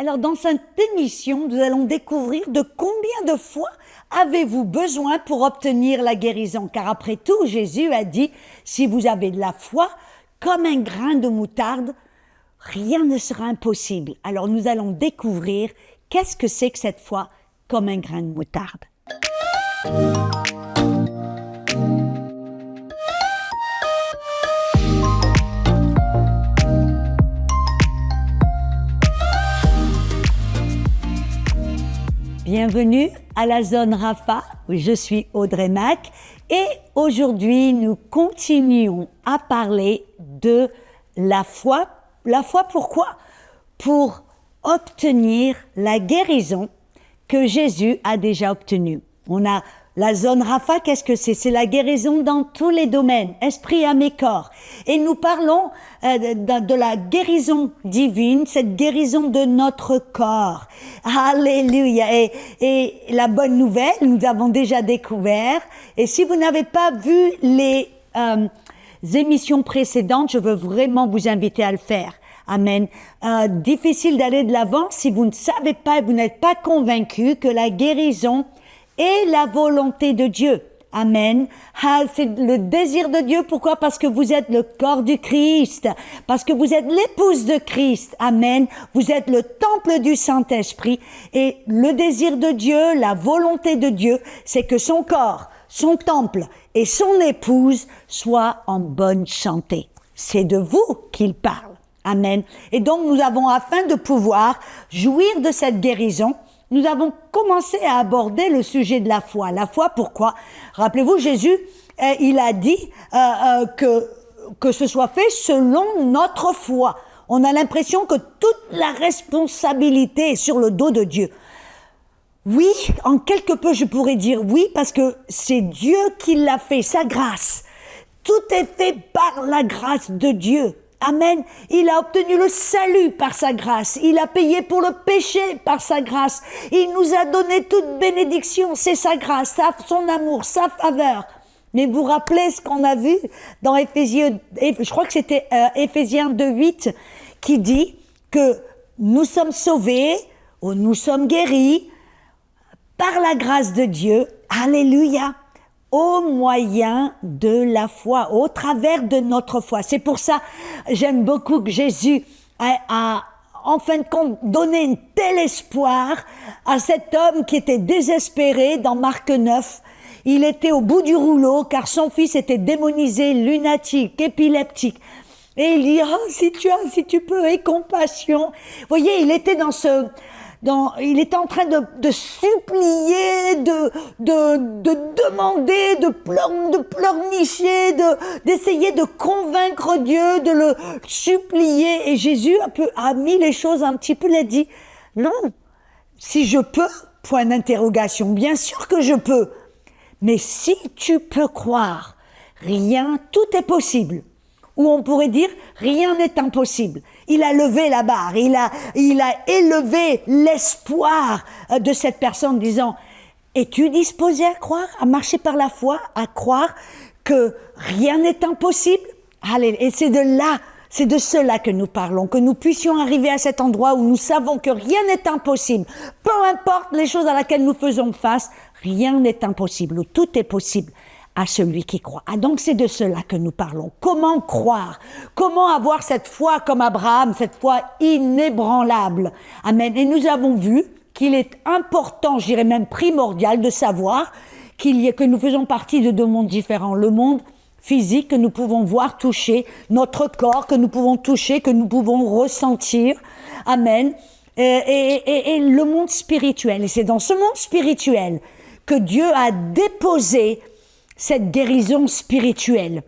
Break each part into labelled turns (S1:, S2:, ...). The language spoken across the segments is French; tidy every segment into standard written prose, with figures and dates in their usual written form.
S1: Alors, dans cette émission, nous allons découvrir de combien de foi avez-vous besoin pour obtenir la guérison. Car après tout, Jésus a dit, si vous avez de la foi, comme un grain de moutarde, rien ne sera impossible. Alors, nous allons découvrir qu'est-ce que c'est que cette foi comme un grain de moutarde. Bienvenue à la zone Rafa, où je suis Audrey Mac et aujourd'hui nous continuons à parler de la foi. La foi pourquoi ? Pour obtenir la guérison que Jésus a déjà obtenue. On a la zone Rafa, qu'est-ce que c'est ? C'est la guérison dans tous les domaines, esprit, âme et corps. Et nous parlons de la guérison divine, cette guérison de notre corps. Alléluia. Et la bonne nouvelle, nous avons déjà découvert. Et si vous n'avez pas vu les émissions précédentes, je veux vraiment vous inviter à le faire. Amen. Difficile d'aller de l'avant si vous ne savez pas, vous n'êtes pas convaincu que la guérison est la volonté de Dieu. Amen. C'est le désir de Dieu. Pourquoi ? Parce que vous êtes le corps du Christ. Parce que vous êtes l'épouse de Christ. Amen. Vous êtes le temple du Saint-Esprit. Et le désir de Dieu, la volonté de Dieu, c'est que son corps, son temple et son épouse soient en bonne santé. C'est de vous qu'il parle. Amen. Et donc, nous avons, afin de pouvoir jouir de cette guérison, nous avons commencé à aborder le sujet de la foi. La foi, pourquoi ? Rappelez-vous, Jésus, il a dit que ce soit fait selon notre foi. On a l'impression que toute la responsabilité est sur le dos de Dieu. Oui, en quelque peu, je pourrais dire oui, parce que c'est Dieu qui l'a fait, sa grâce. Tout est fait par la grâce de Dieu. Amen. Il a obtenu le salut par sa grâce. Il a payé pour le péché par sa grâce. Il nous a donné toute bénédiction. C'est sa grâce, son amour, sa faveur. Mais vous vous rappelez ce qu'on a vu dans Éphésiens, je crois que c'était Éphésiens 2:8, qui dit que nous sommes sauvés, ou nous sommes guéris par la grâce de Dieu. Alléluia. Au moyen de la foi, au travers de notre foi. C'est pour ça, j'aime beaucoup que Jésus a en fin de compte, donné un tel espoir à cet homme qui était désespéré dans Marc 9. Il était au bout du rouleau car son fils était démonisé, lunatique, épileptique. Et il dit, si tu peux, aie compassion. Vous voyez, il était il était en train de supplier, de demander, de pleurnicher, d'essayer de convaincre Dieu, de le supplier. Et Jésus a mis les choses un petit peu, il a dit, non, si je peux, point d'interrogation, bien sûr que je peux. Mais si tu peux croire, tout est possible. Ou on pourrait dire, rien n'est impossible. Il a levé la barre, il a élevé l'espoir de cette personne, disant, es-tu disposé à croire, à marcher par la foi, à croire que rien n'est impossible ? Allez, et c'est de cela que nous parlons, que nous puissions arriver à cet endroit où nous savons que rien n'est impossible. Peu importe les choses à laquelle nous faisons face, rien n'est impossible, ou tout est possible à celui qui croit. Ah, donc c'est de cela que nous parlons. Comment croire ? Comment avoir cette foi comme Abraham, cette foi inébranlable ? Amen. Et nous avons vu qu'il est important, je dirais même primordial, de savoir que nous faisons partie de deux mondes différents. Le monde physique que nous pouvons voir, toucher, notre corps que nous pouvons toucher, que nous pouvons ressentir. Amen. Et le monde spirituel. Et c'est dans ce monde spirituel que Dieu a déposé cette guérison spirituelle.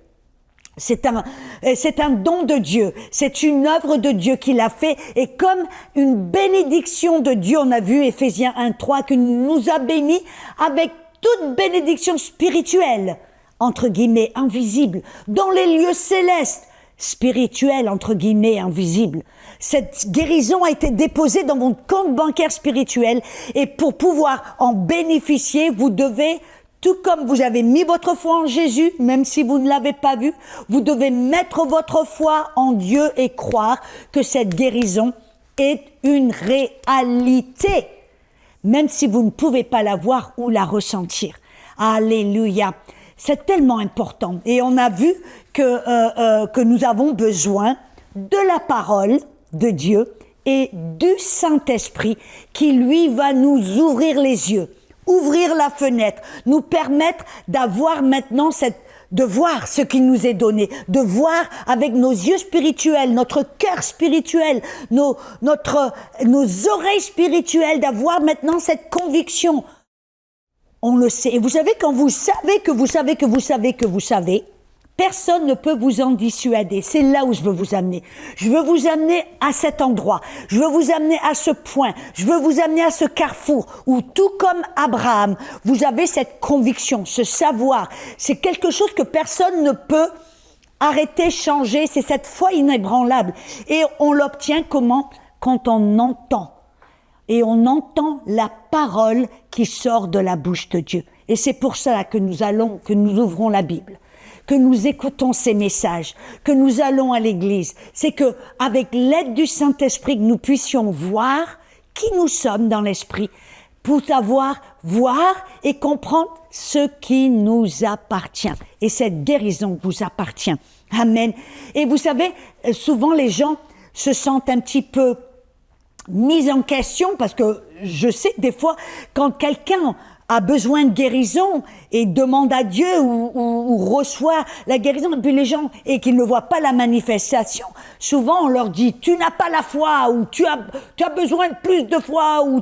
S1: C'est un don de Dieu. C'est une œuvre de Dieu qu'il a fait. Et comme une bénédiction de Dieu, on a vu Éphésiens 1:3, que nous a bénis avec toute bénédiction spirituelle, entre guillemets, invisible, dans les lieux célestes, spirituels, entre guillemets, invisibles. Cette guérison a été déposée dans votre compte bancaire spirituel. Et pour pouvoir en bénéficier, vous devez, tout comme vous avez mis votre foi en Jésus, même si vous ne l'avez pas vu, vous devez mettre votre foi en Dieu et croire que cette guérison est une réalité, même si vous ne pouvez pas la voir ou la ressentir. Alléluia. C'est tellement important. Et on a vu que nous avons besoin de la parole de Dieu et du Saint-Esprit qui, lui, va nous ouvrir les yeux, ouvrir la fenêtre, nous permettre d'avoir maintenant de voir ce qui nous est donné, de voir avec nos yeux spirituels, notre cœur spirituel, nos oreilles spirituelles, d'avoir maintenant cette conviction. On le sait. Et vous savez, quand vous savez que vous savez que vous savez que vous savez, personne ne peut vous en dissuader. C'est là où je veux vous amener. Je veux vous amener à cet endroit. Je veux vous amener à ce point. Je veux vous amener à ce carrefour où, tout comme Abraham, vous avez cette conviction, ce savoir. C'est quelque chose que personne ne peut arrêter, changer. C'est cette foi inébranlable. Et on l'obtient comment? Quand on entend. Et on entend la parole qui sort de la bouche de Dieu. Et c'est pour cela que nous ouvrons la Bible, que nous écoutons ces messages, que nous allons à l'église. C'est que, avec l'aide du Saint-Esprit, que nous puissions voir qui nous sommes dans l'esprit, pour voir et comprendre ce qui nous appartient. Et cette guérison vous appartient. Amen. Et vous savez, souvent les gens se sentent un petit peu mis en question, parce que je sais que des fois, quand quelqu'un a besoin de guérison et demande à Dieu ou reçoit la guérison, et puis les gens, et qu'ils ne voient pas la manifestation, souvent on leur dit, tu n'as pas la foi, ou tu as besoin de plus de foi, ou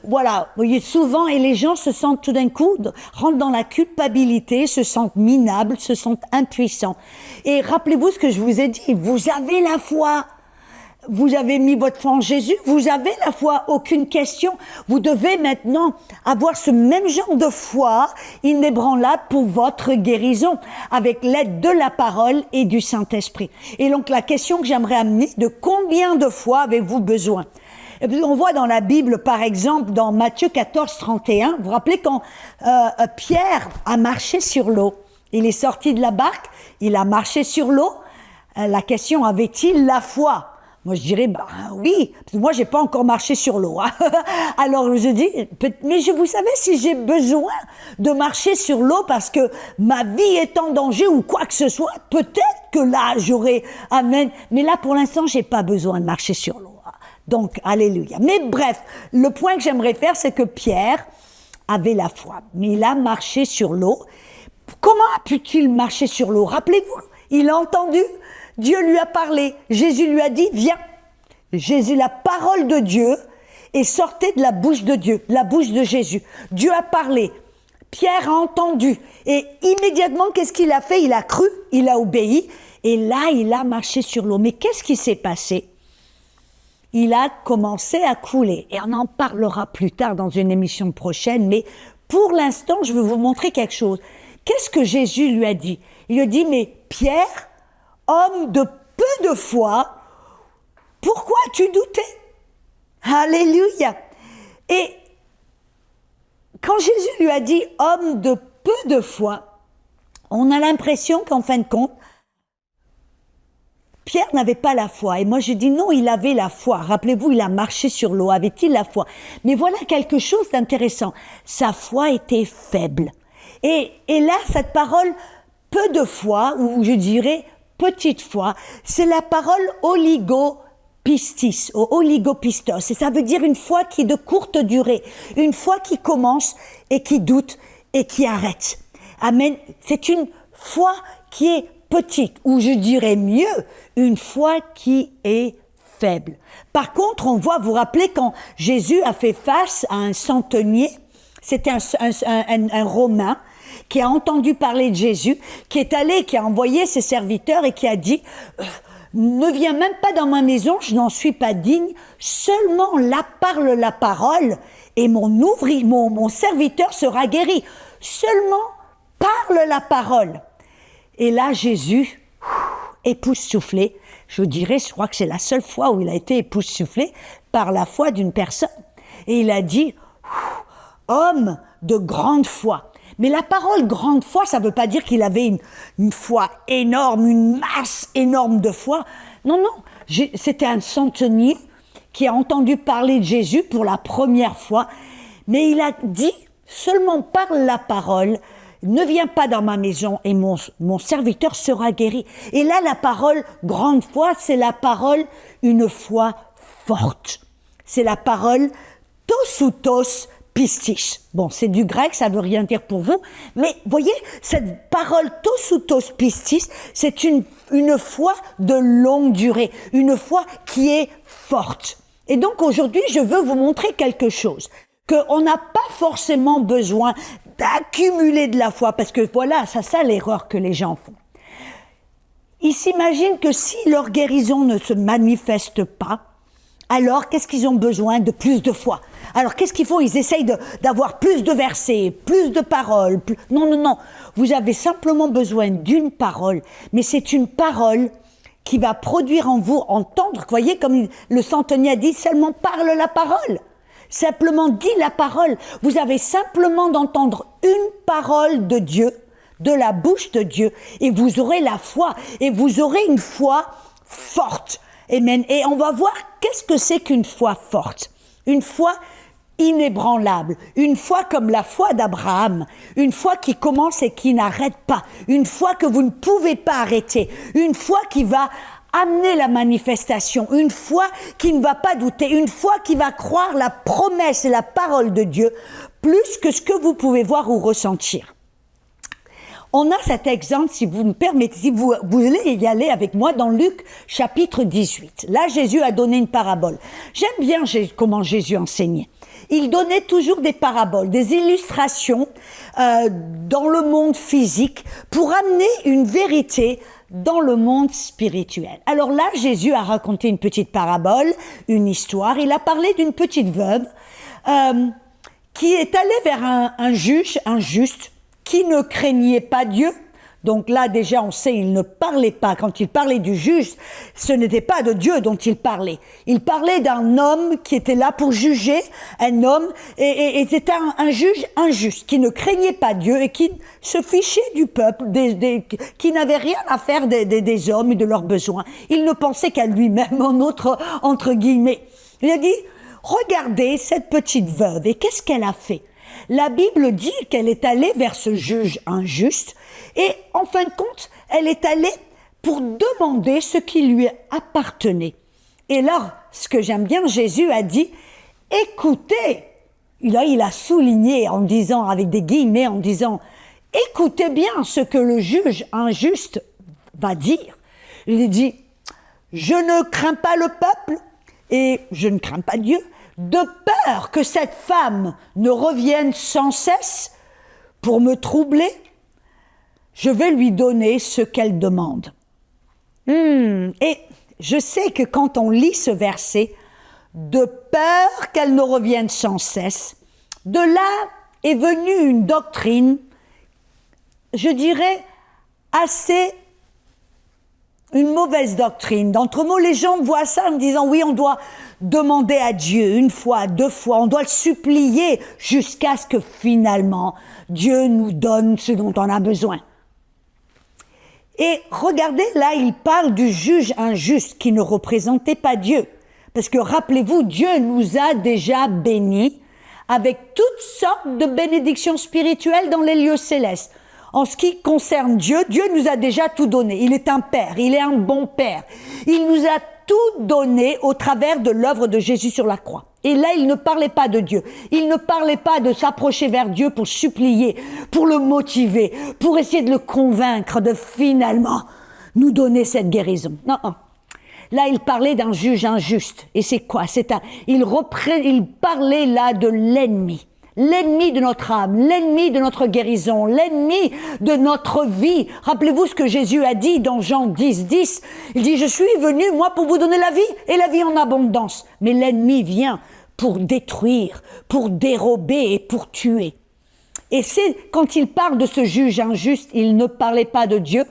S1: voilà, vous voyez, souvent, et les gens se sentent tout d'un coup, rentrent dans la culpabilité, se sentent minables, se sentent impuissants. Et rappelez-vous ce que je vous ai dit, vous avez la foi. Vous avez mis votre foi en Jésus, vous avez la foi, aucune question. Vous devez maintenant avoir ce même genre de foi inébranlable pour votre guérison, avec l'aide de la parole et du Saint-Esprit. Et donc la question que j'aimerais amener, de combien de foi avez-vous besoin? Et puis, on voit dans la Bible, par exemple, dans Matthieu 14, 31, vous vous rappelez quand Pierre a marché sur l'eau, il est sorti de la barque, il a marché sur l'eau, la question, avait-il la foi? Moi, je dirais, oui, parce que moi, j'ai pas encore marché sur l'eau. Hein. Alors, je dis, mais vous savez, si j'ai besoin de marcher sur l'eau parce que ma vie est en danger ou quoi que ce soit, peut-être que là, j'aurai, amen. Mais là, pour l'instant, j'ai pas besoin de marcher sur l'eau. Donc, alléluia. Mais bref, le point que j'aimerais faire, c'est que Pierre avait la foi. Mais il a marché sur l'eau. Comment a pu-t-il marcher sur l'eau? Rappelez-vous, il a entendu. Dieu lui a parlé, Jésus lui a dit, viens. Jésus, la parole de Dieu est sortie de la bouche de Dieu, la bouche de Jésus. Dieu a parlé, Pierre a entendu, et immédiatement, qu'est-ce qu'il a fait? Il a cru, il a obéi, et là, il a marché sur l'eau. Mais qu'est-ce qui s'est passé? Il a commencé à couler, et on en parlera plus tard dans une émission prochaine, mais pour l'instant, je veux vous montrer quelque chose. Qu'est-ce que Jésus lui a dit? Il lui a dit, mais Pierre, homme de peu de foi, pourquoi as-tu douté? Alléluia. Et quand Jésus lui a dit homme de peu de foi, on a l'impression qu'en fin de compte, Pierre n'avait pas la foi. Et moi je dis non, il avait la foi. Rappelez-vous, il a marché sur l'eau. Avait-il la foi? Mais voilà quelque chose d'intéressant. Sa foi était faible. Et là, cette parole peu de foi, ou je dirais petite foi, c'est la parole oligopistis, oligopistos, et ça veut dire une foi qui est de courte durée, une foi qui commence et qui doute et qui arrête. Amen. C'est une foi qui est petite, ou je dirais mieux, une foi qui est faible. Par contre, on voit, vous vous rappelez, quand Jésus a fait face à un centenier, c'était un Romain, qui a entendu parler de Jésus, qui est allé, qui a envoyé ses serviteurs et qui a dit ne viens même pas dans ma maison, je n'en suis pas digne, seulement là parle la parole et mon serviteur sera guéri. Seulement parle la parole. Et là, Jésus, époustouflé, je dirais, je crois que c'est la seule fois où il a été époustouflé par la foi d'une personne. Et il a dit, homme de grande foi. Mais la parole grande foi, ça ne veut pas dire qu'il avait une foi énorme, une masse énorme de foi. Non, non, c'était un centenier qui a entendu parler de Jésus pour la première fois, mais il a dit, seulement parle la parole, ne viens pas dans ma maison et mon serviteur sera guéri. Et là, la parole grande foi, c'est la parole une foi forte. C'est la parole tos ou tos pistis. Bon, c'est du grec, ça veut rien dire pour vous, mais voyez, cette parole tos ou tos pistis, c'est une foi de longue durée, une foi qui est forte. Et donc aujourd'hui, je veux vous montrer quelque chose, qu'on n'a pas forcément besoin d'accumuler de la foi, parce que voilà, c'est ça l'erreur que les gens font. Ils s'imaginent que si leur guérison ne se manifeste pas, alors qu'est-ce qu'ils ont besoin de plus de foi? Alors qu'est-ce qu'ils font? Ils essayent d'avoir plus de versets, plus de paroles. Non, non, non. Vous avez simplement besoin d'une parole, mais c'est une parole qui va produire en vous entendre. Vous voyez, comme le centenier a dit, seulement parle la parole. Simplement dis la parole. Vous avez simplement d'entendre une parole de Dieu, de la bouche de Dieu, et vous aurez la foi, et vous aurez une foi forte. Amen. Et on va voir qu'est-ce que c'est qu'une foi forte. Une foi inébranlable, une foi comme la foi d'Abraham, une foi qui commence et qui n'arrête pas, une foi que vous ne pouvez pas arrêter, une foi qui va amener la manifestation, une foi qui ne va pas douter, une foi qui va croire la promesse et la parole de Dieu plus que ce que vous pouvez voir ou ressentir. On a cet exemple, si vous me permettez, si vous voulez y aller avec moi dans Luc chapitre 18. Là, Jésus a donné une parabole. J'aime bien comment Jésus enseignait. Il donnait toujours des paraboles, des illustrations dans le monde physique pour amener une vérité dans le monde spirituel. Alors là, Jésus a raconté une petite parabole, une histoire. Il a parlé d'une petite veuve qui est allée vers un juge injuste qui ne craignait pas Dieu. Donc là, déjà, on sait, il ne parlait pas. Quand il parlait du juge, ce n'était pas de Dieu dont il parlait. Il parlait d'un homme qui était là pour juger, un homme, et c'était un juge injuste, qui ne craignait pas Dieu et qui se fichait du peuple, qui n'avait rien à faire des hommes et de leurs besoins. Il ne pensait qu'à lui-même, entre guillemets. Il a dit, regardez cette petite veuve, et qu'est-ce qu'elle a fait? La Bible dit qu'elle est allée vers ce juge injuste et en fin de compte, elle est allée pour demander ce qui lui appartenait. Et là, ce que j'aime bien, Jésus a dit, écoutez, il a souligné en disant, avec des guillemets, en disant, écoutez bien ce que le juge injuste va dire. Il dit, je ne crains pas le peuple et je ne crains pas Dieu, de peur que cette femme ne revienne sans cesse pour me troubler, je vais lui donner ce qu'elle demande. Et je sais que quand on lit ce verset, de peur qu'elle ne revienne sans cesse, de là est venue une doctrine, je dirais, assez une mauvaise doctrine. D'entre mots, les gens voient ça en disant, oui, on doit demander à Dieu une fois, deux fois, on doit le supplier jusqu'à ce que finalement, Dieu nous donne ce dont on a besoin. Et regardez, là, il parle du juge injuste qui ne représentait pas Dieu. Parce que rappelez-vous, Dieu nous a déjà bénis avec toutes sortes de bénédictions spirituelles dans les lieux célestes. En ce qui concerne Dieu, Dieu nous a déjà tout donné. Il est un Père, il est un bon Père. Il nous a tout donné au travers de l'œuvre de Jésus sur la croix. Et là, il ne parlait pas de Dieu. Il ne parlait pas de s'approcher vers Dieu pour supplier, pour le motiver, pour essayer de le convaincre de finalement nous donner cette guérison. Non, non. Là, il parlait d'un juge injuste. Et c'est quoi? Il parlait là de l'ennemi. L'ennemi de notre âme, l'ennemi de notre guérison, l'ennemi de notre vie. Rappelez-vous ce que Jésus a dit dans Jean 10, 10. Il dit, je suis venu, moi, pour vous donner la vie, et la vie en abondance. Mais l'ennemi vient pour détruire, pour dérober et pour tuer. Et c'est quand il parle de ce juge injuste, il ne parlait pas de Dieu.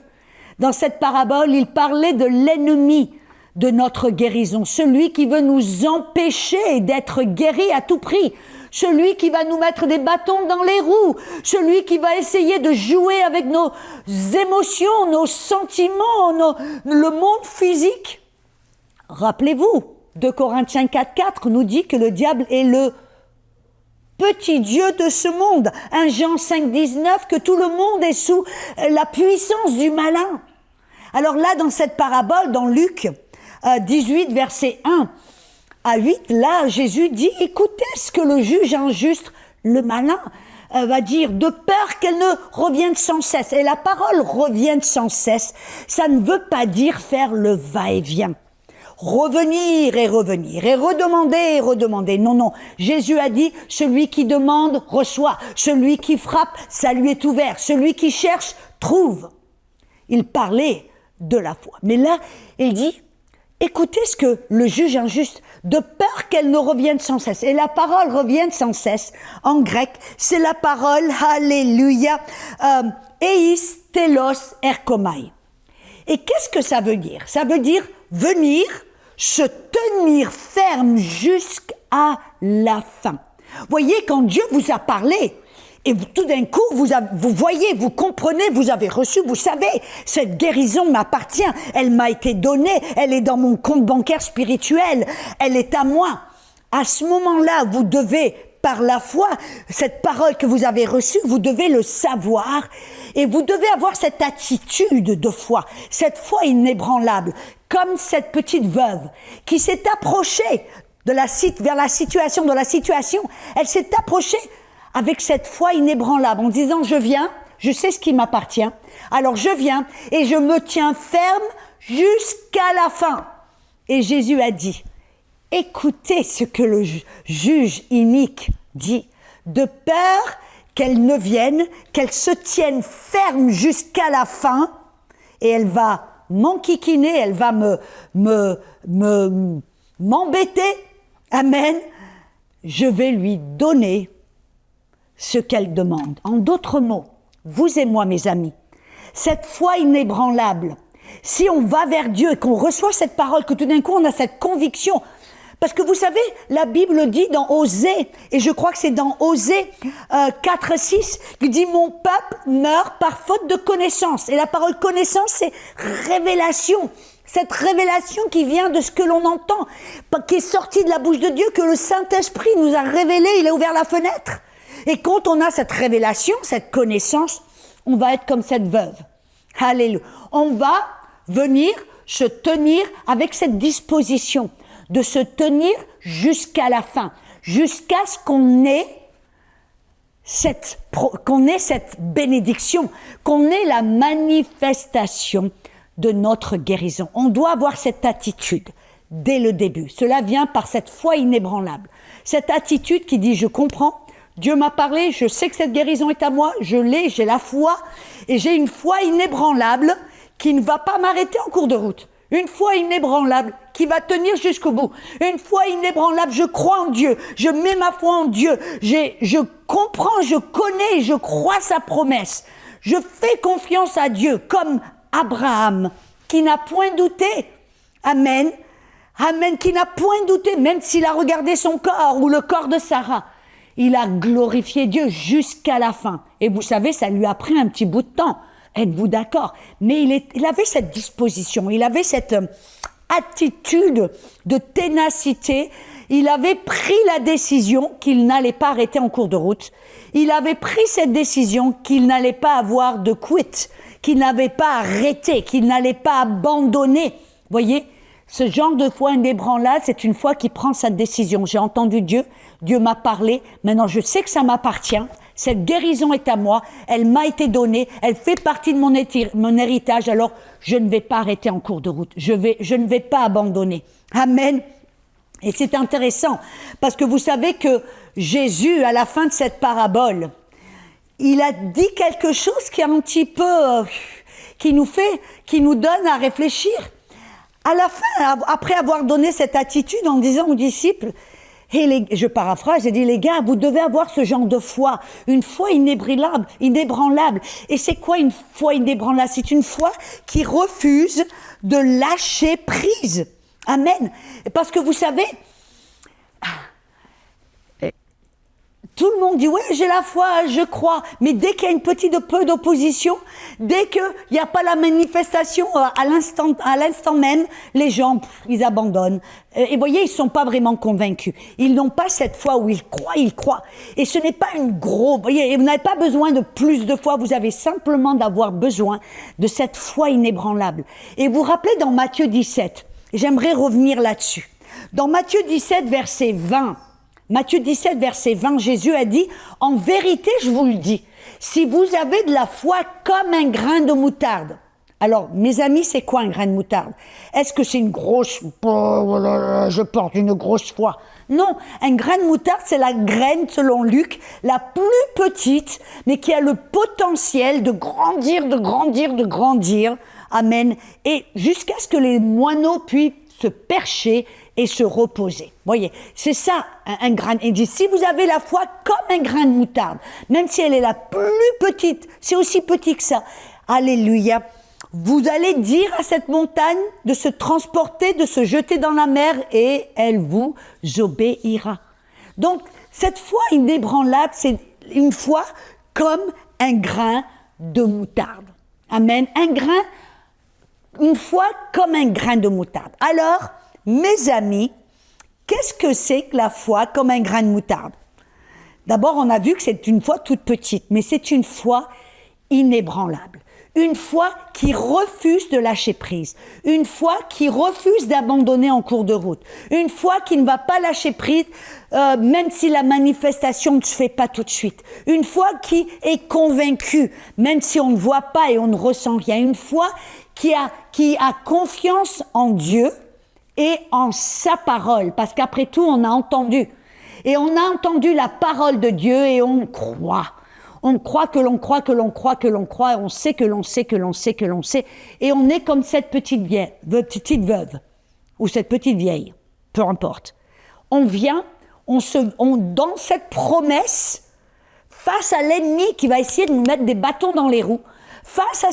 S1: Dans cette parabole, il parlait de l'ennemi de notre guérison, celui qui veut nous empêcher d'être guéris à tout prix, celui qui va nous mettre des bâtons dans les roues, celui qui va essayer de jouer avec nos émotions, nos sentiments, le monde physique. Rappelez-vous, 2 Corinthiens 4,4 nous dit que le diable est le petit Dieu de ce monde. 1 Jean 5,19, que tout le monde est sous la puissance du malin. Alors là, dans cette parabole, dans Luc 18, versets 1 à 8, là, Jésus dit, écoutez ce que le juge injuste, le malin, va dire, de peur qu'elle ne revienne sans cesse. Et la parole revienne sans cesse, ça ne veut pas dire faire le va-et-vient. Revenir et revenir, et redemander et redemander. Non, non. Jésus a dit, celui qui demande, reçoit. Celui qui frappe, ça lui est ouvert. Celui qui cherche, trouve. Il parlait de la foi. Mais là, il dit, écoutez ce que le juge injuste, de peur qu'elle ne revienne sans cesse. Et la parole revienne sans cesse, en grec, c'est la parole, alléluia, eis telos erkomai. Et qu'est-ce que ça veut dire? Ça veut dire venir, se tenir ferme jusqu'à la fin. Voyez, quand Dieu vous a parlé, et tout d'un coup, vous voyez, vous comprenez, vous avez reçu, vous savez, cette guérison m'appartient, elle m'a été donnée, elle est dans mon compte bancaire spirituel, elle est à moi. À ce moment-là, vous devez, par la foi, cette parole que vous avez reçue, vous devez le savoir et vous devez avoir cette attitude de foi, cette foi inébranlable, comme cette petite veuve qui s'est approchée vers la situation, elle s'est approchée avec cette foi inébranlable en disant, je viens, je sais ce qui m'appartient, alors je viens et je me tiens ferme jusqu'à la fin. Et Jésus a dit, écoutez ce que le juge inique dit, de peur qu'elle ne vienne, qu'elle se tienne ferme jusqu'à la fin, et elle va m'enquiquiner, elle va m'embêter, amen, je vais lui donner ce qu'elle demande. En d'autres mots, vous et moi, mes amis, cette foi inébranlable, si on va vers Dieu et qu'on reçoit cette parole, que tout d'un coup on a cette conviction, parce que vous savez, la Bible dit dans Osée, et je crois que c'est dans Osée 4,6, qui dit « Mon peuple meurt par faute de connaissance ». Et la parole connaissance, c'est révélation. Cette révélation qui vient de ce que l'on entend, qui est sortie de la bouche de Dieu, que le Saint-Esprit nous a révélé, il a ouvert la fenêtre. Et quand on a cette révélation, cette connaissance, on va être comme cette veuve. Alléluia. On va venir se tenir avec cette disposition de se tenir jusqu'à la fin, jusqu'à ce qu'on ait cette bénédiction, qu'on ait la manifestation de notre guérison. On doit avoir cette attitude dès le début. Cela vient par cette foi inébranlable. Cette attitude qui dit « je comprends ». Dieu m'a parlé, je sais que cette guérison est à moi, je l'ai, j'ai la foi, et j'ai une foi inébranlable qui ne va pas m'arrêter en cours de route. Une foi inébranlable qui va tenir jusqu'au bout. Une foi inébranlable, je crois en Dieu, je mets ma foi en Dieu, je comprends, je connais, je crois sa promesse. Je fais confiance à Dieu comme Abraham, qui n'a point douté. Amen. Amen, qui n'a point douté, même s'il a regardé son corps ou le corps de Sarah. Il a glorifié Dieu jusqu'à la fin. Et vous savez, ça lui a pris un petit bout de temps. Êtes-vous d'accord? Mais il avait cette disposition, il avait cette attitude de ténacité. Il avait pris la décision qu'il n'allait pas arrêter en cours de route. Il avait pris cette décision qu'il n'allait pas avoir de quit, qu'il n'avait pas arrêté, qu'il n'allait pas abandonner. Voyez, ce genre de foi inébranlable, c'est une foi qui prend sa décision. J'ai entendu Dieu, Dieu m'a parlé, maintenant je sais que ça m'appartient. Cette guérison est à moi, elle m'a été donnée, elle fait partie de mon héritage, alors je ne vais pas arrêter en cours de route, je ne vais pas abandonner. Amen. Et c'est intéressant, parce que vous savez que Jésus, à la fin de cette parabole, il a dit quelque chose qui est un petit peu, qui nous donne à réfléchir. À la fin, après avoir donné cette attitude en disant aux disciples, je paraphrase, j'ai dit, les gars, vous devez avoir ce genre de foi, une foi inébranlable. Et c'est quoi une foi inébranlable? C'est une foi qui refuse de lâcher prise. Amen. Parce que vous savez, Tout le monde dit, oui, j'ai la foi, je crois. Mais dès qu'il y a une petite peu d'opposition, dès qu'il n'y a pas la manifestation à l'instant même, les gens, ils abandonnent. Et vous voyez, ils ne sont pas vraiment convaincus. Ils n'ont pas cette foi où ils croient. Et ce n'est pas une grosse... Vous voyez, vous n'avez pas besoin de plus de foi, vous avez simplement d'avoir besoin de cette foi inébranlable. Et vous vous rappelez dans Matthieu 17, j'aimerais revenir là-dessus. Dans Matthieu 17, verset 20, Jésus a dit, « En vérité, je vous le dis, si vous avez de la foi comme un grain de moutarde. » Alors, mes amis, c'est quoi un grain de moutarde? Est-ce que c'est une grosse... je porte une grosse foi. Non, un grain de moutarde, c'est la graine, selon Luc, la plus petite, mais qui a le potentiel de grandir. Amen. Et jusqu'à ce que les moineaux puissent se percher et se reposer. Voyez, c'est ça un grain. Il dit, si vous avez la foi comme un grain de moutarde, même si elle est la plus petite, c'est aussi petit que ça. Alléluia. Vous allez dire à cette montagne de se transporter, de se jeter dans la mer et elle vous obéira. Donc, cette foi inébranlable, c'est une foi comme un grain de moutarde. Amen. Une foi comme un grain de moutarde. Alors, mes amis, qu'est-ce que c'est que la foi comme un grain de moutarde? D'abord, on a vu que c'est une foi toute petite, mais c'est une foi inébranlable. Une foi qui refuse de lâcher prise. Une foi qui refuse d'abandonner en cours de route. Une foi qui ne va pas lâcher prise, même si la manifestation ne se fait pas tout de suite. Une foi qui est convaincue, même si on ne voit pas et on ne ressent rien. Une foi qui a confiance en Dieu et en sa parole. Parce qu'après tout, on a entendu. Et on a entendu la parole de Dieu et on croit. On croit que l'on croit, on sait que l'on sait, et on est comme cette petite veuve, ou cette petite vieille, peu importe. On vient, dans cette promesse, face à l'ennemi qui va essayer de nous mettre des bâtons dans les roues, face à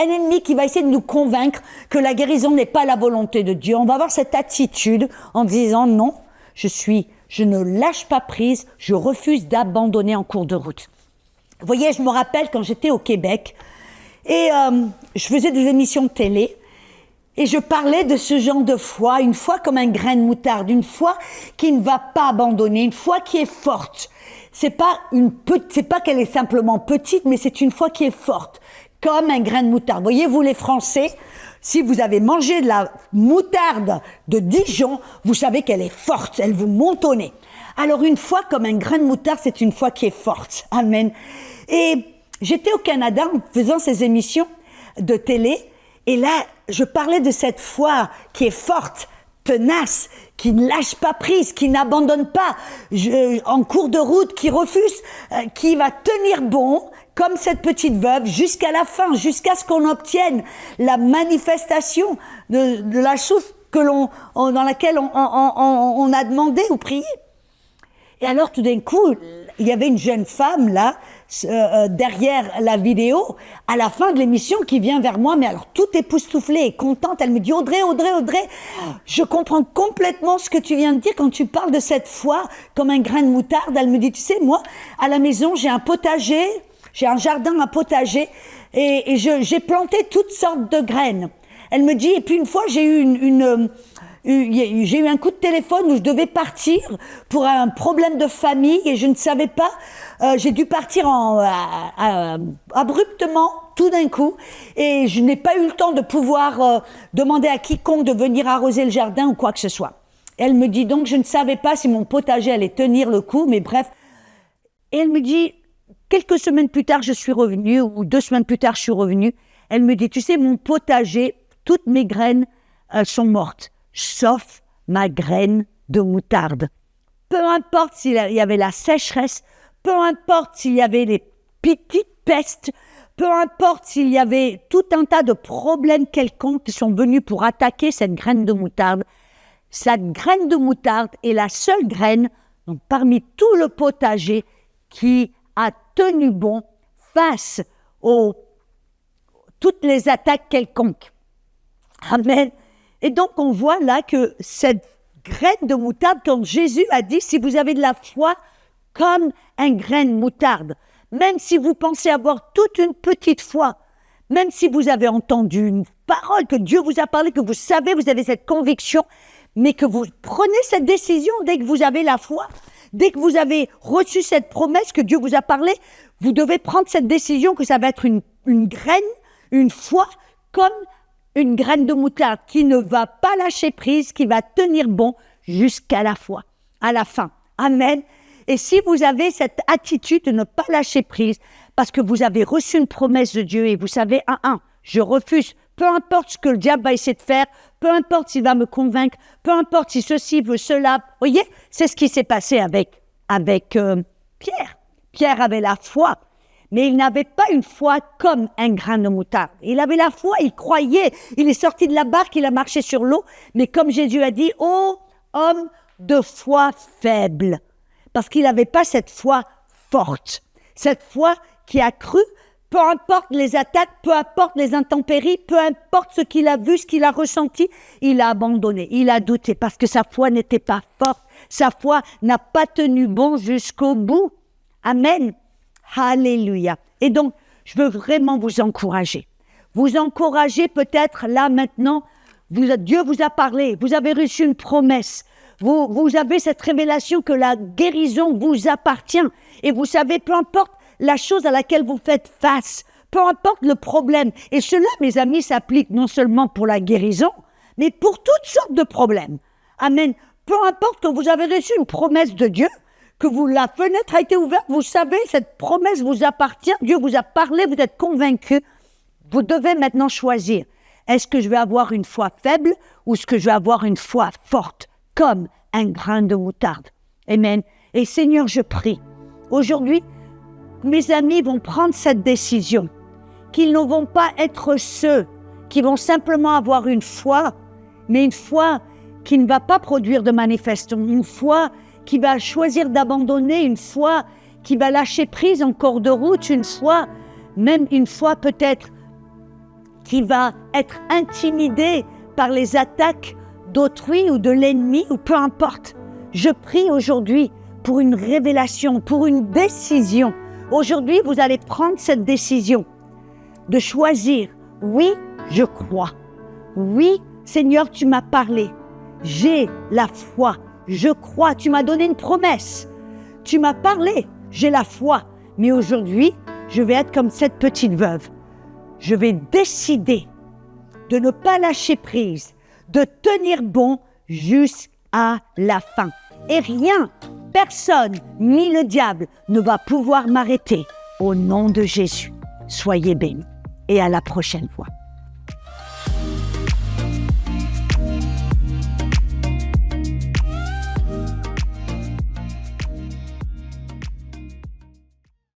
S1: un ennemi qui va essayer de nous convaincre que la guérison n'est pas la volonté de Dieu. On va avoir cette attitude en disant non, je ne lâche pas prise, je refuse d'abandonner en cours de route. Vous voyez, je me rappelle quand j'étais au Québec et je faisais des émissions de télé et je parlais de ce genre de foi, une foi comme un grain de moutarde, une foi qui ne va pas abandonner, une foi qui est forte. C'est pas qu'elle est simplement petite, mais c'est une foi qui est forte, comme un grain de moutarde. Voyez, vous les Français, si vous avez mangé de la moutarde de Dijon, vous savez qu'elle est forte, elle vous monte au nez. Alors une foi comme un grain de moutarde, c'est une foi qui est forte. Amen. Et j'étais au Canada en faisant ces émissions de télé, et là, je parlais de cette foi qui est forte, tenace, qui ne lâche pas prise, qui n'abandonne pas en cours de route, qui refuse, qui va tenir bon, comme cette petite veuve, jusqu'à la fin, jusqu'à ce qu'on obtienne la manifestation de la chose dans laquelle on a demandé ou prié. Et alors, tout d'un coup, il y avait une jeune femme, là, derrière la vidéo, à la fin de l'émission, qui vient vers moi, mais alors, toute époustouflée et contente. Elle me dit, Audrey, je comprends complètement ce que tu viens de dire quand tu parles de cette foi comme un grain de moutarde. Elle me dit, tu sais, moi, à la maison, j'ai un potager, j'ai un jardin à potager, et j'ai planté toutes sortes de graines. Elle me dit, et puis une fois, j'ai eu j'ai eu un coup de téléphone où je devais partir pour un problème de famille et je ne savais pas. J'ai dû partir abruptement, tout d'un coup, et je n'ai pas eu le temps de pouvoir demander à quiconque de venir arroser le jardin ou quoi que ce soit. Elle me dit donc, je ne savais pas si mon potager allait tenir le coup, mais bref. Et elle me dit, quelques semaines plus tard, je suis revenue, ou 2 semaines plus tard, je suis revenue. Elle me dit, tu sais, mon potager, toutes mes graines sont mortes, sauf ma graine de moutarde. Peu importe s'il y avait la sécheresse, peu importe s'il y avait les petites pestes, peu importe s'il y avait tout un tas de problèmes quelconques qui sont venus pour attaquer cette graine de moutarde, cette graine de moutarde est la seule graine, donc parmi tout le potager, qui a tenu bon face toutes les attaques quelconques. Amen. Et donc, on voit là que cette graine de moutarde, quand Jésus a dit, si vous avez de la foi comme un grain de moutarde. Même si vous pensez avoir toute une petite foi, même si vous avez entendu une parole, que Dieu vous a parlé, que vous savez, vous avez cette conviction, mais que vous prenez cette décision dès que vous avez la foi, dès que vous avez reçu cette promesse que Dieu vous a parlé, vous devez prendre cette décision que ça va être une graine, une foi, comme une graine de moutarde qui ne va pas lâcher prise, qui va tenir bon jusqu'à la foi, à la fin. Amen. Et si vous avez cette attitude de ne pas lâcher prise, parce que vous avez reçu une promesse de Dieu et vous savez, je refuse, peu importe ce que le diable va essayer de faire, peu importe s'il va me convaincre, peu importe si ceci veut cela. Vous voyez, c'est ce qui s'est passé avec Pierre. Pierre avait la foi, mais il n'avait pas une foi comme un grain de moutarde. Il avait la foi, il croyait, il est sorti de la barque, il a marché sur l'eau, mais comme Jésus a dit, ô homme de foi faible, parce qu'il n'avait pas cette foi forte, cette foi qui a cru, peu importe les attaques, peu importe les intempéries, peu importe ce qu'il a vu, ce qu'il a ressenti, il a abandonné, il a douté, parce que sa foi n'était pas forte, sa foi n'a pas tenu bon jusqu'au bout. Amen. Alléluia. Et donc, je veux vraiment vous encourager. Vous encourager peut-être là maintenant, Dieu vous a parlé, vous avez reçu une promesse, vous avez cette révélation que la guérison vous appartient. Et vous savez, peu importe la chose à laquelle vous faites face, peu importe le problème. Et cela, mes amis, s'applique non seulement pour la guérison, mais pour toutes sortes de problèmes. Amen. Peu importe que vous avez reçu une promesse de Dieu, que la fenêtre a été ouverte, vous savez, cette promesse vous appartient, Dieu vous a parlé, vous êtes convaincu. Vous devez maintenant choisir. Est-ce que je vais avoir une foi faible ou est-ce que je vais avoir une foi forte, comme un grain de moutarde? Amen. Et Seigneur, je prie, aujourd'hui, mes amis vont prendre cette décision, qu'ils ne vont pas être ceux qui vont simplement avoir une foi, mais une foi qui ne va pas produire de manifestation, une foi qui va choisir d'abandonner, une foi qui va lâcher prise en cours de route, une foi, même une foi peut-être qui va être intimidée par les attaques d'autrui ou de l'ennemi, ou peu importe. Je prie aujourd'hui pour une révélation, pour une décision. Aujourd'hui, vous allez prendre cette décision de choisir. Oui, je crois. Oui, Seigneur, tu m'as parlé. J'ai la foi. Je crois. Tu m'as donné une promesse. Tu m'as parlé. J'ai la foi. Mais aujourd'hui, je vais être comme cette petite veuve. Je vais décider de ne pas lâcher prise, de tenir bon jusqu'à la fin. Et rien, personne, ni le diable ne va pouvoir m'arrêter. Au nom de Jésus, soyez bénis et à la prochaine fois.